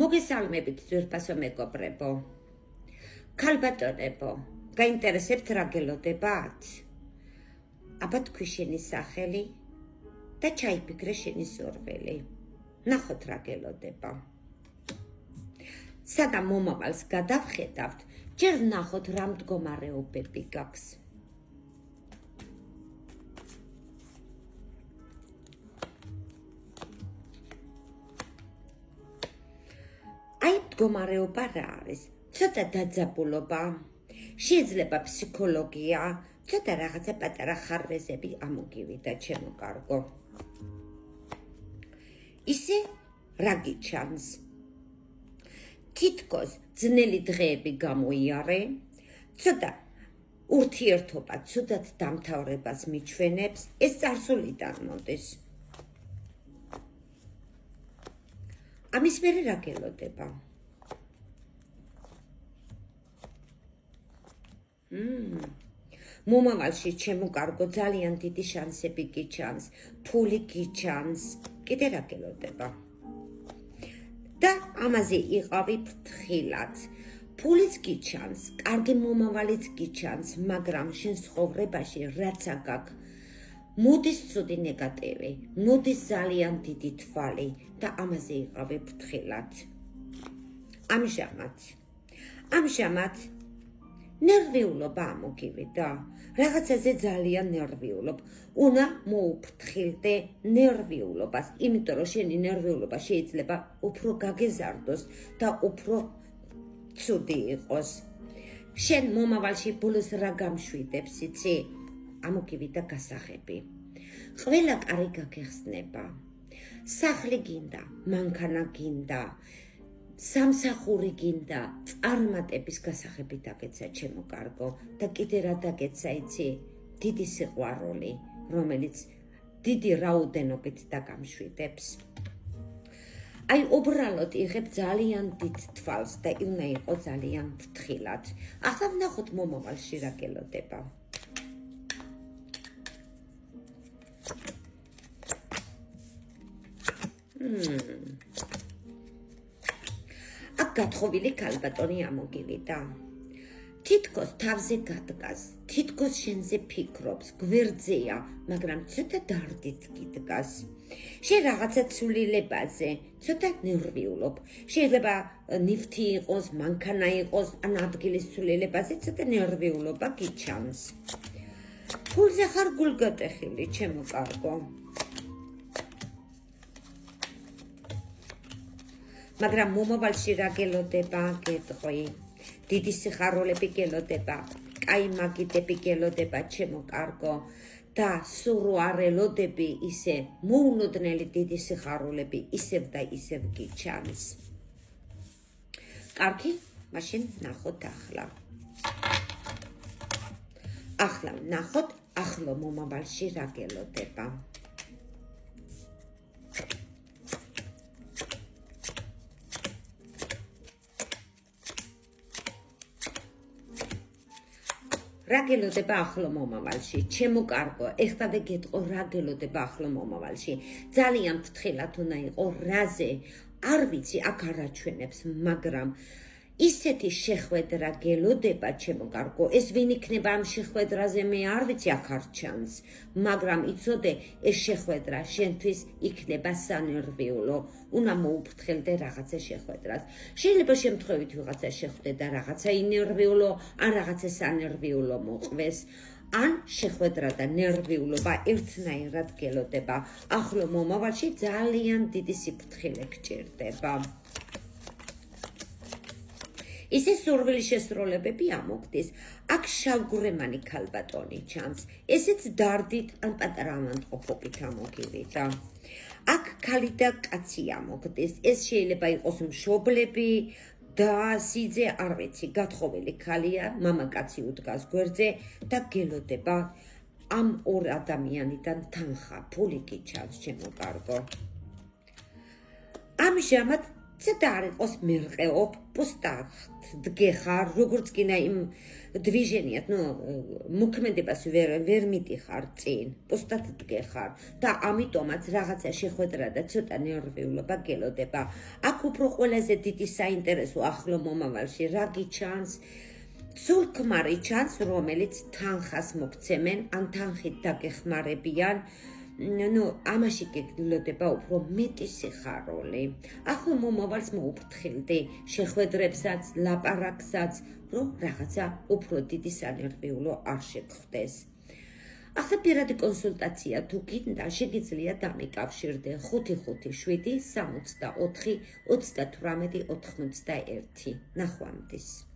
მოგესალმებით ძვირფასო მეგობრებო. ქალბატონებო, გაინტერესებთ რა გელოდებათ? აბა თქვი შენი სახელი და ჩაიფიქრე შენი სურვილი. ნახოთ რა გელოდება. სანამ მომავალს გადავხედავთ, ჯერ ნახოთ რა მდგომარეობები გაქვს. აი მდგომარეობა რა არის? ცოტა დაძაბულობა, შეიძლება ფსიქოლოგია, ცოტა რაღაცა პატარა ხარვეზები ამოგივიდა ჩემო კარგო. ისე რა გიჩანს? თითქოს ძნელი დღეები გამოიარე, ცოტა ურთიერთობა ცუდად დამთავრებას მიჩვენებს, ეს წარსულიდან მოდის. ამის მერე რა გელოდება? მომავალში ჩემო კარგო ძალიან დიდი შანსები გიჩანს, ფული გიჩანს, კიდე რა გელოდება? და ამაზე იყავი ფრთხილად. ფულიც გიჩანს, კარგი მომავალიც გიჩანს, მაგრამ შენ ცხოვრებაში რაც აქვს, მოდის ცუდი ნეგატივი, მოდის ძალიან დიდი თვალი და ამაზე იყავი ფრთხილად. ამჟამად ნერვიულობა ამოგივიდა, რაღაცაზე ძალიან ნერვიულობ. უნდა მოუფრთხილდე ნერვიულობას, იმიტომ რომ შენი ნერვიულობა შეიძლება უფრო გაგეზარდოს და უფრო ცუდი იყოს. შენ მომავალში ბოლოს რა გამშვიდებს, იცი? ამოგივიდა გასაღები. ყველა კარი გაგეხსნება. სახლი გინდა, მანქანა გინდა, სამსახური გინდა, წარმატების გასაღები დაგეცა ჩემო კარგო და კიდე რა დაგეცა, იცი? დიდი სიყვარული, რომელიც დიდი რაოდენობით დაგამშვიდებს. აი უბრალოდ იღებ ძალიან დიდ თვალს და უნდა იყო ძალიან ფრთხილად. ახლა ვნახოთ მომავალში რა გელოდება. აქ გათხოვილი ქალბატონი ამოგივიდა. თითქოს თავზე გადგას, თითქოს შენზე ფიქრობს, გვერდზეა, მაგრამ ცოტა დარდით გიდგას. შენ რაღაცა ცვლილებაზე, ცოტა ნერვიულობ. შეიძლება ნივთი იყოს, მანქანა იყოს, ან ადგილის ცვლილებაზე ცოტა ნერვიულობა გიჩანს. ფულზე ხარ გულგატეხილი, ჩემო კარგო. მაგრამ მომავალში რა გელოდება, გეტყვი. დიდი სიხარულები გელოდება, კაი მაგიდები გელოდება, ჩემო კარგო. და სურვარელოდები ისე მოულოდნელი დიდი სიხარულები ისევ და ისევ გიჩანს. კარგი, მაშინ ნახოთ ახლა. ახლა ნახოთ ახლო მომავალში რა გელოდება. რა გელოდება ახლო მომავალში? ჩემო კარგო, ეხლა გეტყო რა გელოდება ახლო მომავალში. ძალიან ფრთხილად უნდა იყო რაზე. არ ვიცი, აქ არ აჩვენებს, მაგრამ ისეთი შეხვედრა გელოდება, ჩემო კარგო, ეს ვინ იქნება ამ შეხვედრაზე, მე არ ვიცი, აქ არ ჩანს, მაგრამ იცოდე, ეს შეხვედრა შენთვის იქნება სანერვიულო. უნდა მოუფრთხილდე რაღაცა შეხვედრას. შეიძლება შემთხვევით ვიღაცა შეხვდე და რაღაცა ინერვიულო, ან რაღაცა სანერვიულო მოყვეს, ან შეხვედრა და ნერვიულობა ერთნაირად გელოდება. ახლო მომავალში ძალიან დიდი სიფრთხილე გჭირდება. ისე სურვილის შესრულებები ამოგდის. აქ შავგვრემანი ქალბატონი ჩანს. ესეც დარდით ან პატარა ავადმყოფობით ამოგივიდა. აქ ქალი და კაცი ამოგდის. ეს შეიძლება იყოს მშობლები და სიძე, არ ვიცი, გათხოვილი ქალია, მამაკაცი უდგას გვერდზე და გელოდება ამ ორ ადამიანიდან თანხა, ფული გიჩანს, ჩემო კარგო. ამჟამად ცოტა არ იყოს მერყეობ, პუსტად დგეხარ, როგორც კიდე იმ დვიჟენიათ, მოქმედებას ვერ მიდიხარ წინ, პუსტად დგეხარ და ამიტომაც რაღაცა შეხვედრა და ცოტა ნერვიულობა გელოდება. აქ უფრო ყველაზე დიდი საინტერესო ახლო მომავალში რა გიჩანს? სულ ქმარი ჩანს, რომელიც თანხას მოგცემენ, ან თანხით დაგეხმარებიან. ამაში გეგლოდება უფრო მეტი სიხარული. ახლო მომავალს მოუფრთხილდი შეხვედრებსაც, ლაპარაკსაც, რომ რაღაცა უფრო დიდი სანერვიულო არ შეგხვდეს. ახლა პირადი კონსულტაცია თუ გინდა, შეგიძლია დამიკავშირდე 557 64 38 91. ნახვამდის.